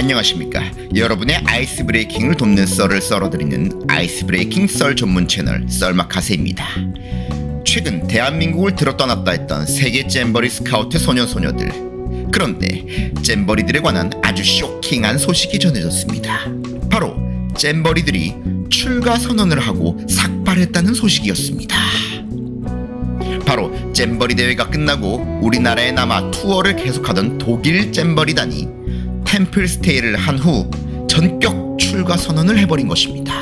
안녕하십니까. 여러분의 아이스 브레이킹을 돕는 썰을 썰어드리는 아이스 브레이킹 썰 전문 채널 썰마카세입니다. 최근 대한민국을 들어떠났다 했던 세계 잼버리 스카우트 소년소녀들. 그런데 잼버리들에 관한 아주 쇼킹한 소식이 전해졌습니다. 바로 잼버리들이 출가 선언을 하고 삭발했다는 소식이었습니다. 바로 잼버리 대회가 끝나고 우리나라에 남아 투어를 계속하던 독일 잼버리단이 템플스테이를 한 후 전격 출가 선언을 해버린 것입니다.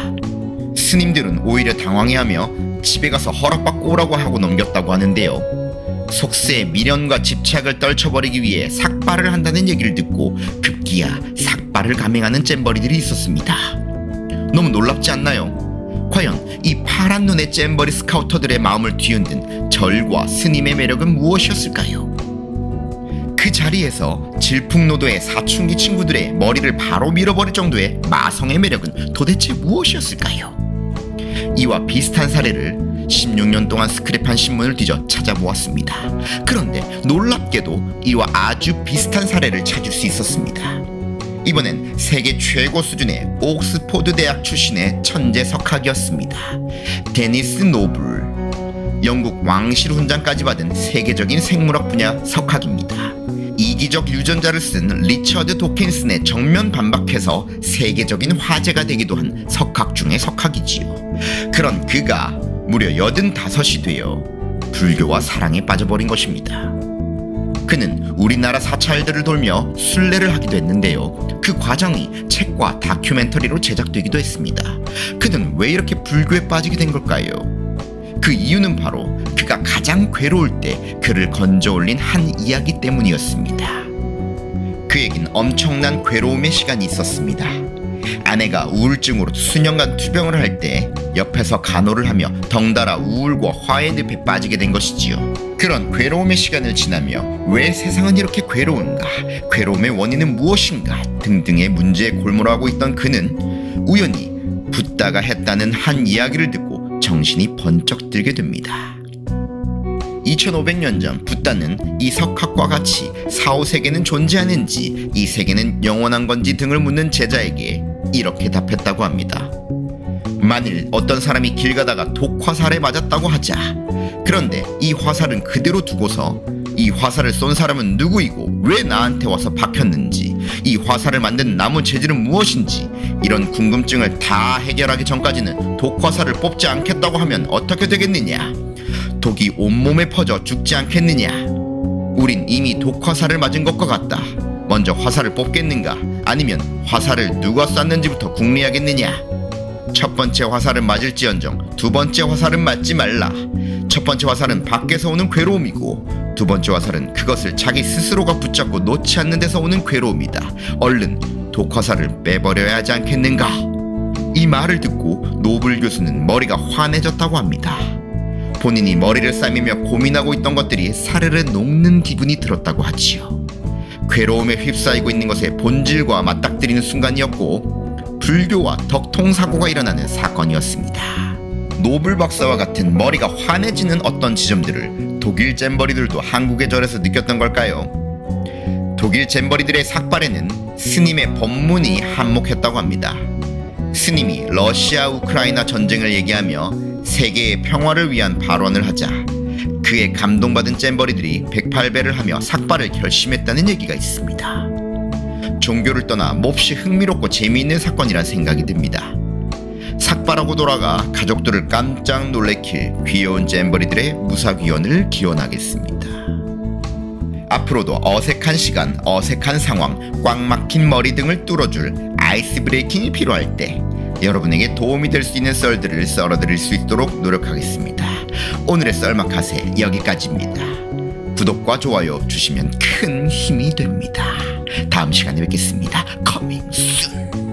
스님들은 오히려 당황해하며 집에 가서 허락받고 오라고 하고 넘겼다고 하는데요. 속세에 미련과 집착을 떨쳐버리기 위해 삭발을 한다는 얘기를 듣고 급기야 삭발을 감행하는 잼버리들이 있었습니다. 너무 놀랍지 않나요? 과연 이 파란 눈의 잼버리 스카우터들의 마음을 뒤흔든 절과 스님의 매력은 무엇이었을까요? 그 자리에서 질풍노도의 사춘기 친구들의 머리를 바로 밀어버릴 정도의 마성의 매력은 도대체 무엇이었을까요? 이와 비슷한 사례를 16년 동안 스크랩한 신문을 뒤져 찾아보았습니다. 그런데 놀랍게도 이와 아주 비슷한 사례를 찾을 수 있었습니다. 이번엔 세계 최고 수준의 옥스포드 대학 출신의 천재 석학이었습니다. 데니스 노블. 영국 왕실 훈장까지 받은 세계적인 생물학 분야 석학입니다. 이기적 유전자를 쓴 리처드 도킨슨의 정면 반박해서 세계적인 화제가 되기도 한 석학 중의 석학이지요. 그런 그가 무려 85이 되어 불교와 사랑에 빠져버린 것입니다. 그는 우리나라 사찰들을 돌며 순례를 하기도 했는데요. 그 과정이 책과 다큐멘터리로 제작되기도 했습니다. 그는 왜 이렇게 불교에 빠지게 된 걸까요? 그 이유는 바로 그가 가장 괴로울 때 그를 건져올린 한 이야기 때문이었습니다. 그에겐 엄청난 괴로움의 시간이 있었습니다. 아내가 우울증으로 수년간 투병을 할 때 옆에서 간호를 하며 덩달아 우울과 화의 늪에 빠지게 된 것이지요. 그런 괴로움의 시간을 지나며 왜 세상은 이렇게 괴로운가, 괴로움의 원인은 무엇인가 등등의 문제에 골몰하고 있던 그는 우연히 붓다가 했다는 한 이야기를 듣고 정신이 번쩍 들게 됩니다. 2500년 전 붓다는 이 석학과 같이 사후세계는 존재하는지, 이 세계는 영원한 건지 등을 묻는 제자에게 이렇게 답했다고 합니다. 만일 어떤 사람이 길 가다가 독화살에 맞았다고 하자. 그런데 이 화살은 그대로 두고서 이 화살을 쏜 사람은 누구이고 왜 나한테 와서 박혔는지, 이 화살을 만든 나무 재질은 무엇인지, 이런 궁금증을 다 해결하기 전까지는 독화살을 뽑지 않겠다고 하면 어떻게 되겠느냐? 독이 온몸에 퍼져 죽지 않겠느냐? 우린 이미 독화살을 맞은 것과 같다. 먼저 화살을 뽑겠는가? 아니면 화살을 누가 쐈는지부터 궁리하겠느냐? 첫 번째 화살은 맞을지언정 두 번째 화살은 맞지 말라. 첫 번째 화살은 밖에서 오는 괴로움이고, 두 번째 화살은 그것을 자기 스스로가 붙잡고 놓지 않는 데서 오는 괴로움이다. 얼른 독화살을 빼버려야 하지 않겠는가? 이 말을 듣고 노블 교수는 머리가 환해졌다고 합니다. 본인이 머리를 싸매며 고민하고 있던 것들이 사르르 녹는 기분이 들었다고 하지요. 괴로움에 휩싸이고 있는 것의 본질과 맞닥뜨리는 순간이었고, 불교와 덕통사고가 일어나는 사건이었습니다. 노블 박사와 같은 머리가 환해지는 어떤 지점들을 독일 잼버리들도 한국의 절에서 느꼈던 걸까요? 독일 잼버리들의 삭발에는 스님의 법문이 한몫했다고 합니다. 스님이 러시아 우크라이나 전쟁을 얘기하며 세계의 평화를 위한 발언을 하자 그에 감동받은 잼버리들이 108배를 하며 삭발을 결심했다는 얘기가 있습니다. 종교를 떠나 몹시 흥미롭고 재미있는 사건이란 생각이 듭니다. 삭발하고 돌아가 가족들을 깜짝 놀래킬 귀여운 잼버리들의 무사귀환을 기원하겠습니다. 앞으로도 어색한 시간, 어색한 상황, 꽉 막힌 머리 등을 뚫어줄 아이스 브레이킹이 필요할 때 여러분에게 도움이 될 수 있는 썰들을 썰어드릴 수 있도록 노력하겠습니다. 오늘의 썰마카세 여기까지입니다. 구독과 좋아요 주시면 큰 힘이 됩니다. 다음 시간에 뵙겠습니다. Coming soon.